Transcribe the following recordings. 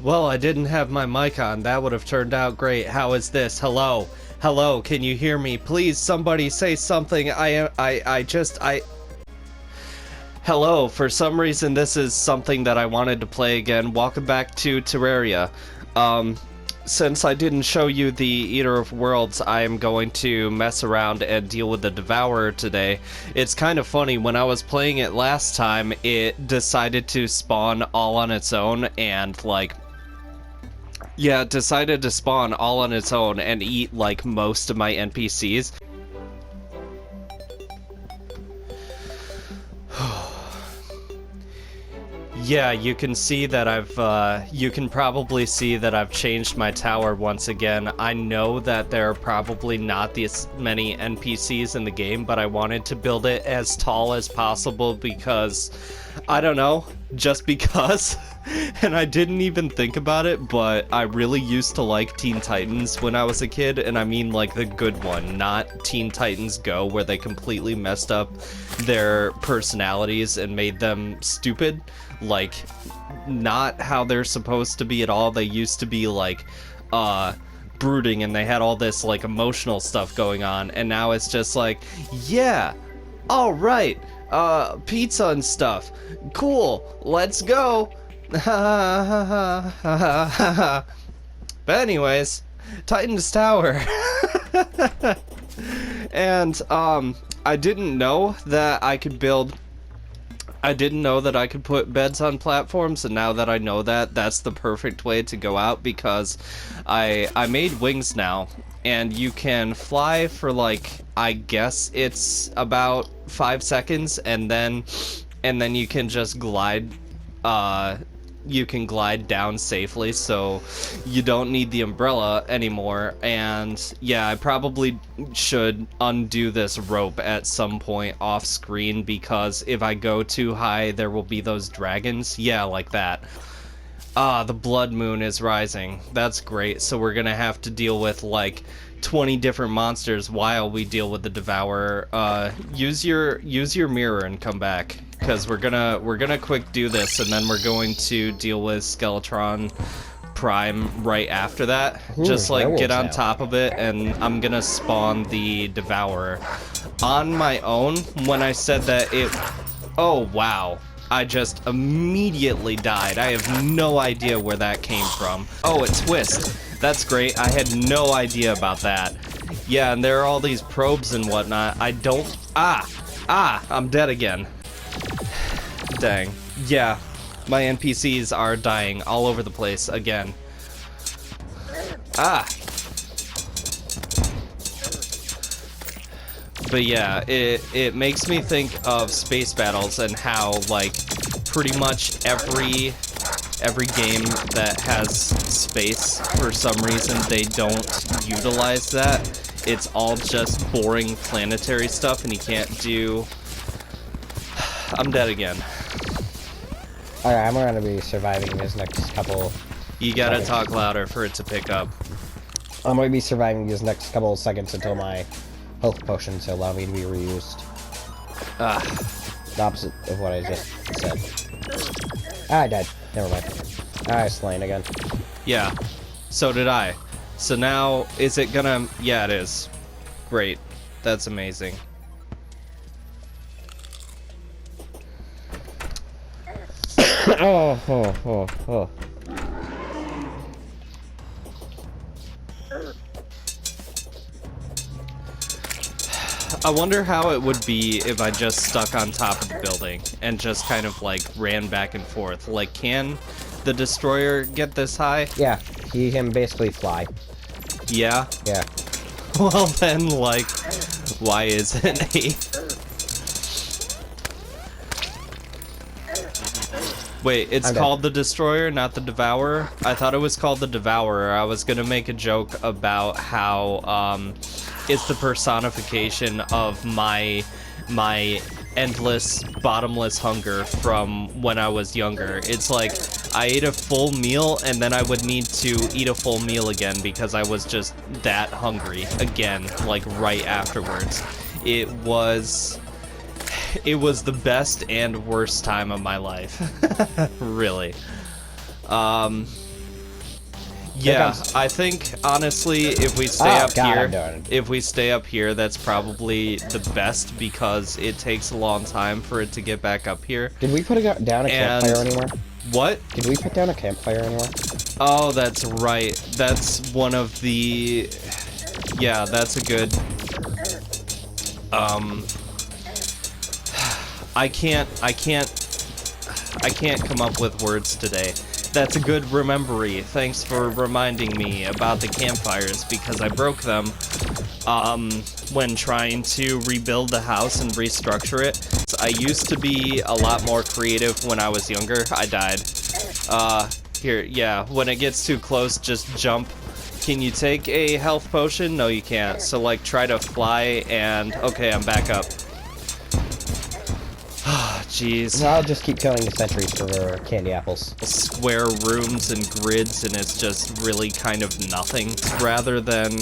Well, I didn't have my mic on. That would have turned out great. How is this? Hello? Hello, can you hear me? Please, somebody say something. Hello, for some reason this is something that I wanted to play again. Welcome back to Terraria. Since I didn't show you the Eater of Worlds, I am going to mess around and deal with the Devourer today. It's kind of funny, when I was playing it last time, it decided to spawn all on its own and, like... Yeah, it decided to spawn all on its own and eat, like, most of my NPCs. Yeah, you can see that you can probably see that I've changed my tower once again. I know that there are probably not as many NPCs in the game, but I wanted to build it as tall as possible because, I don't know, just because. And I didn't even think about it, but I really used to like Teen Titans when I was a kid, and I mean like the good one, not Teen Titans Go, where they completely messed up their personalities and made them stupid. Like, not how they're supposed to be at all. They used to be like, brooding, and they had all this like emotional stuff going on, and now it's just like, yeah, alright, pizza and stuff, cool, let's go. But anyways, Titan's Tower. And I didn't know that I could put beds on platforms, and now that I know that, that's the perfect way to go out, because I made wings now, and you can fly for, like, I guess it's about 5 seconds, and then you can just glide, you can glide down safely, so you don't need the umbrella anymore. And yeah, I probably should undo this rope at some point off screen, because if I go too high, there will be those dragons. Yeah, like that. The blood moon is rising. That's great. So we're gonna have to deal with like 20 different monsters while we deal with the Devourer. Use your mirror and come back, because we're gonna quick do this, and then we're going to deal with Skeletron Prime right after that. Just like get on top of it, and I'm gonna spawn the Devourer on my own. When I said that it... Oh wow, I just immediately died. I have no idea where that came from. Oh, it twists. That's great. I had no idea about that. Yeah, and there are all these probes and whatnot. I don't... I'm dead again. Dang. Yeah, my NPCs are dying all over the place again. But yeah, it makes me think of space battles, and how, like, pretty much every game that has space, for some reason, they don't utilize that. It's all just boring planetary stuff, and you can't do... I'm dead again. Alright, I'm gonna be surviving these next couple... You gotta talk louder for it to pick up. I'm gonna be surviving these next couple of seconds until my health potions allow me to be reused. The opposite of what I just said. I died. Never mind. I slain again. Yeah, so did I. So now, is it gonna... Yeah, it is. Great. That's amazing. Oh. I wonder how it would be if I just stuck on top of the building and just kind of like ran back and forth. Like, can the destroyer get this high? Yeah, he can basically fly. Yeah? Yeah. Well then, like, why isn't he? Wait, it's called the Destroyer, not the Devourer? I thought it was called the Devourer. I was gonna make a joke about how, it's the personification of my endless, bottomless hunger from when I was younger. It's like, I ate a full meal, and then I would need to eat a full meal again, because I was just that hungry again, like, right afterwards. It was the best and worst time of my life. Really. Yeah, I think honestly, if we stay up God, here, I'm done. if we stay up here, that's probably the best because it takes a long time for it to get back up here. Did we put down a campfire anywhere? What? Did we put down a campfire anywhere? Oh, that's right. That's one of the. Yeah, that's a good. I can't come up with words today. That's a good rememory. Thanks for reminding me about the campfires because I broke them when trying to rebuild the house and restructure it. So I used to be a lot more creative when I was younger. I died. Here, yeah, when it gets too close, just jump. Can you take a health potion? No, you can't. So, like, try to fly and... Okay, I'm back up. Jeez. I'll just keep killing the sentries for candy apples. Square rooms and grids, and it's just really kind of nothing. Rather than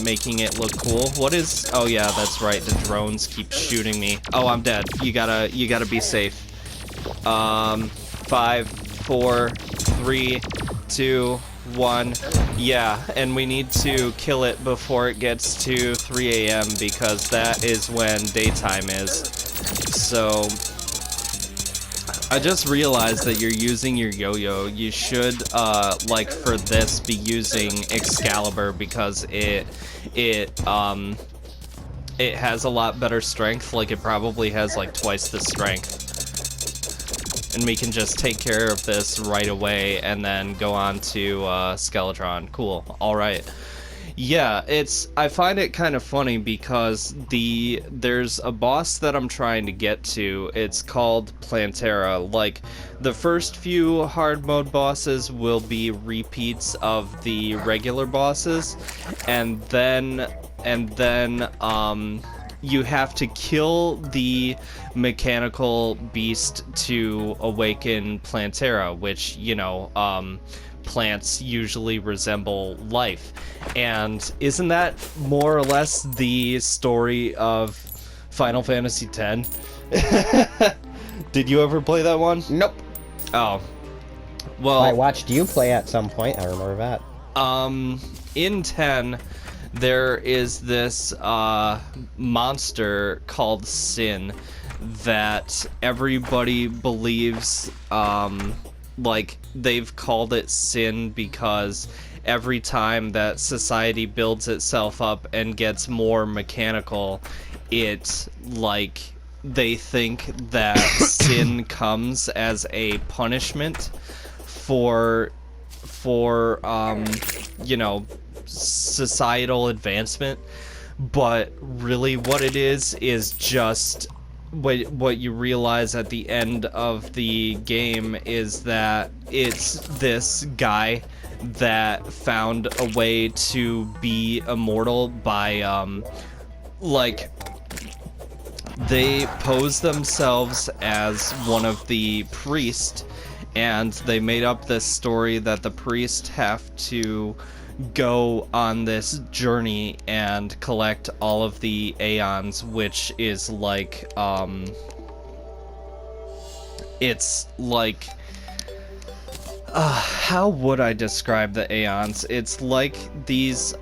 making it look cool. What is? Oh yeah, that's right. The drones keep shooting me. Oh, I'm dead. You gotta be safe. 5, 4, 3, 2, 1. Yeah, and we need to kill it before it gets to 3 a.m. because that is when daytime is. So, I just realized that you're using your yo-yo. You should, like for this, be using Excalibur because it has a lot better strength. Like, it probably has like twice the strength. And we can just take care of this right away and then go on to Skeletron. Cool. Alright. Yeah, I find it kind of funny because there's a boss that I'm trying to get to. It's called Plantera. Like, the first few hard mode bosses will be repeats of the regular bosses, and then you have to kill the mechanical beast to awaken Plantera, which, you know, plants usually resemble life. And isn't that more or less the story of Final Fantasy X? Did you ever play that one? Nope. Oh. Well, I watched you play at some point, I remember that. In 10, there is this monster called Sin that everybody believes, like, they've called it Sin because every time that society builds itself up and gets more mechanical, it's like they think that sin comes as a punishment for you know, societal advancement. But really what it is just what you realize at the end of the game is that it's this guy that found a way to be immortal by like, they pose themselves as one of the priests, and they made up this story that the priests have to go on this journey and collect all of the aeons, which is like, it's like, how would I describe the aeons? It's like these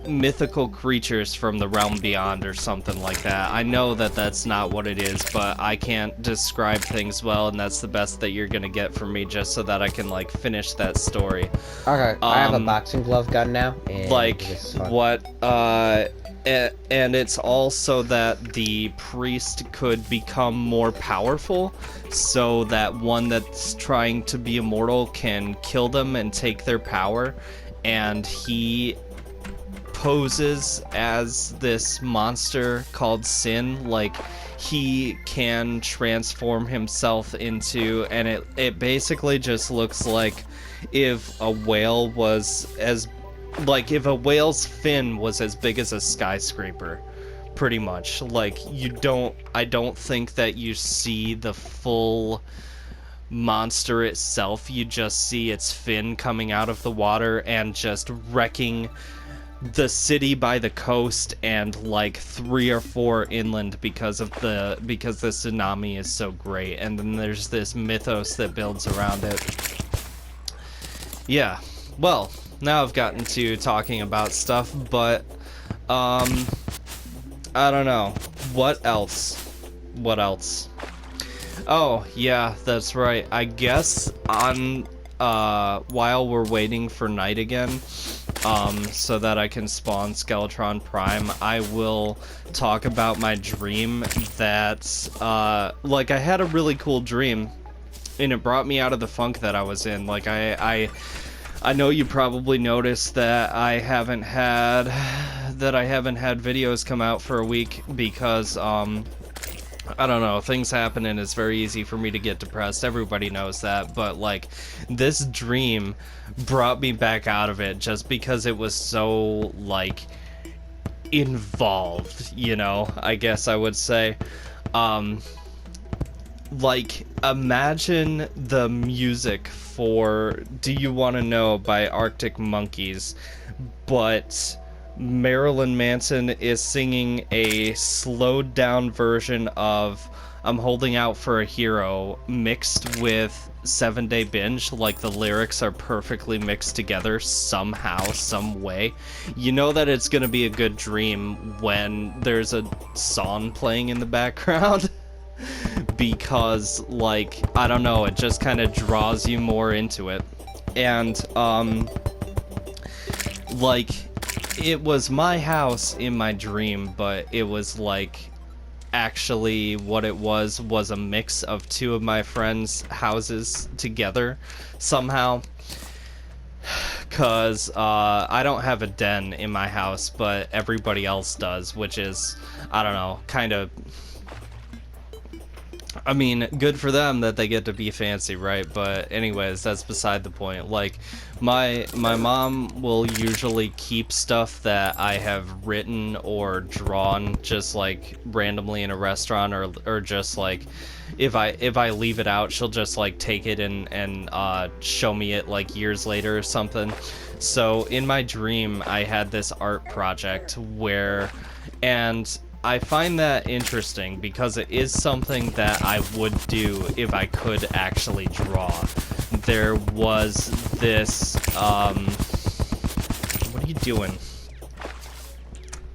mythical creatures from the realm beyond or something like that. I know that that's not what it is, but I can't describe things well, and that's the best that you're gonna get from me just so that I can, like, finish that story. Okay, I have a boxing glove gun now. And like, what, and it's also that the priest could become more powerful, so that one that's trying to be immortal can kill them and take their power, and he poses as this monster called Sin. Like, he can transform himself into, and it basically just looks like if a whale was like if a whale's fin was as big as a skyscraper, pretty much. Like, I don't think that you see the full monster itself. You just see its fin coming out of the water and just wrecking the city by the coast and like 3 or 4 inland because the tsunami is so great. And then there's this mythos that builds around it. Yeah, well, now I've gotten to talking about stuff, but, I don't know. What else? What else? Oh, yeah, that's right. I guess on, while we're waiting for night again, so that I can spawn Skeletron Prime, I will talk about my dream that, like, I had a really cool dream, and it brought me out of the funk that I was in. Like, I know you probably noticed that I haven't had videos come out for a week because, I don't know, things happen and it's very easy for me to get depressed. Everybody knows that, but like, this dream brought me back out of it just because it was so, like, involved, you know, I guess I would say. Like, imagine the music for Do You Want to Know by Arctic Monkeys, but Marilyn Manson is singing a slowed down version of I'm Holding Out for a Hero mixed with 7 Day Binge. Like, the lyrics are perfectly mixed together somehow, some way. You know that it's gonna be a good dream when there's a song playing in the background. Because, like, I don't know, it just kind of draws you more into it. And, like, it was my house in my dream, but it was, like, actually what it was a mix of two of my friends' houses together, somehow. Cause, I don't have a den in my house, but everybody else does, which is, I don't know, kind of... I mean, good for them that they get to be fancy, right? But anyways, that's beside the point. Like, my mom will usually keep stuff that I have written or drawn just, like, randomly in a restaurant, or just, like, if I leave it out, she'll just, like, take it and show me it, like, years later or something. So in my dream, I had this art project where, and I find that interesting because it is something that I would do if I could actually draw. There was this, what are you doing?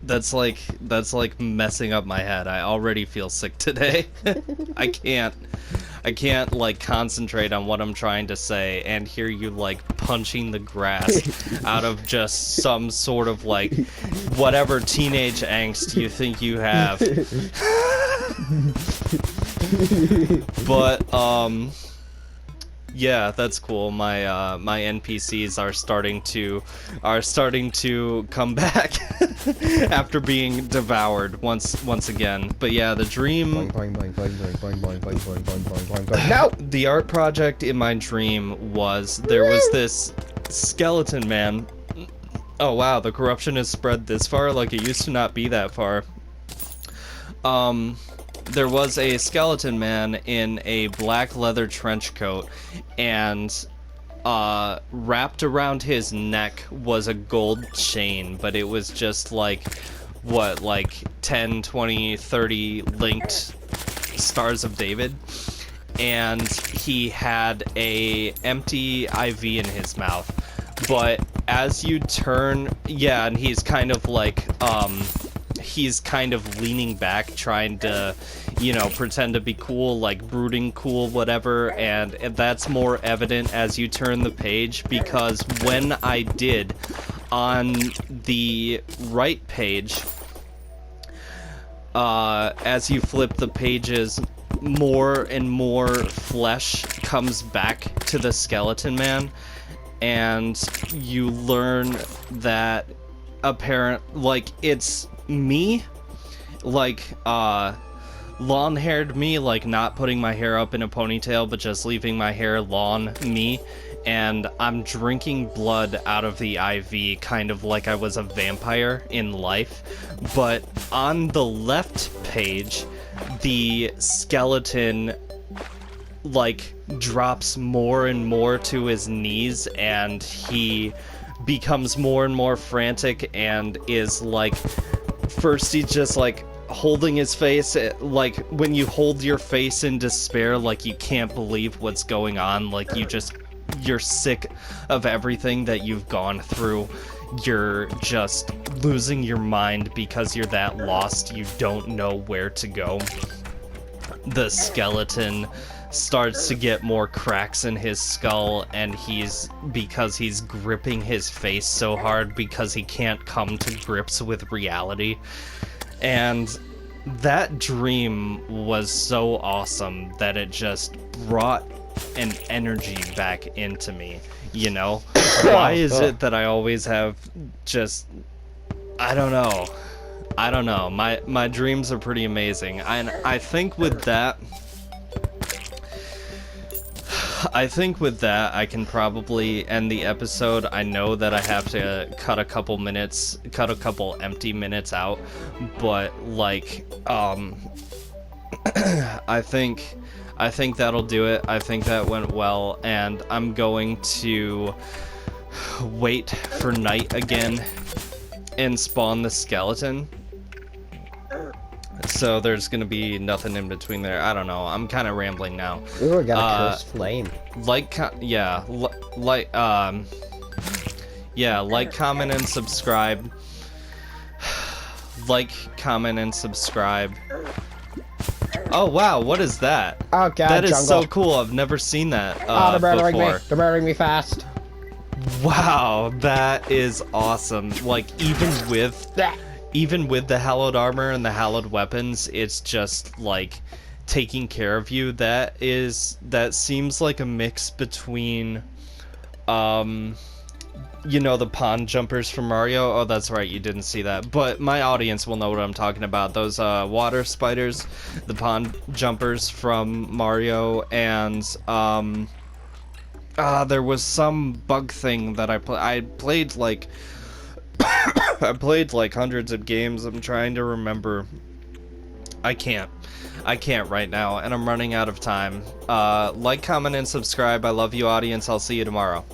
That's like messing up my head. I already feel sick today. I can't, like, concentrate on what I'm trying to say and hear you, like, punching the grass out of just some sort of, like, whatever teenage angst you think you have. But, yeah, that's cool. My my NPCs are starting to come back after being devoured once again. But yeah, the dream. No! The art project in my dream was there was this skeleton man. Oh wow, the corruption has spread this far. Like, it used to not be that far. There was a skeleton man in a black leather trench coat, and wrapped around his neck was a gold chain, but it was just like, what, like 10, 20, 30 linked Stars of David, and he had a empty IV in his mouth. But as you turn, yeah, and he's kind of like, he's kind of leaning back, trying to, you know, pretend to be cool, like brooding cool, whatever, and that's more evident as you turn the page, because when I did, on the right page, as you flip the pages, more and more flesh comes back to the skeleton man, and you learn that like, it's me, like, long-haired me, like, not putting my hair up in a ponytail, but just leaving my hair long me, and I'm drinking blood out of the IV, kind of like I was a vampire in life. But on the left page, the skeleton, like, drops more and more to his knees, and he becomes more and more frantic, and is like, first he's just like holding his face, like when you hold your face in despair, like you can't believe what's going on, like you just you're sick of everything that you've gone through. You're just losing your mind because you're that lost, you don't know where to go. The skeleton starts to get more cracks in his skull, and because he's gripping his face so hard because he can't come to grips with reality. And that dream was so awesome that it just brought an energy back into me, you know? Why is it that I always have just... I don't know. My dreams are pretty amazing. And I think with that... I can probably end the episode. I know that I have to cut a couple empty minutes out, but like, I think that'll do it. I think that went well, and I'm going to wait for night again and spawn the skeleton. So there's gonna be nothing in between there. I don't know. I'm kind of rambling now. Ooh, I got a cursed flame. Like, comment, and subscribe. Like, comment, and subscribe. Oh wow, what is that? Oh god, that is jungle. so cool. I've never seen that they're murdering before. me. They're murdering me fast. Wow, that is awesome. Like, even with the hallowed armor and the hallowed weapons, it's just like taking care of you. That seems like a mix between you know, the pond jumpers from Mario. Oh, that's right, you didn't see that, but my audience will know what I'm talking about. Those water spiders, the pond jumpers from Mario, and there was some bug thing that I played like I played like hundreds of games. I'm trying to remember. I can't right now, and I'm running out of time. Like, comment, and subscribe. I love you, audience. I'll see you tomorrow.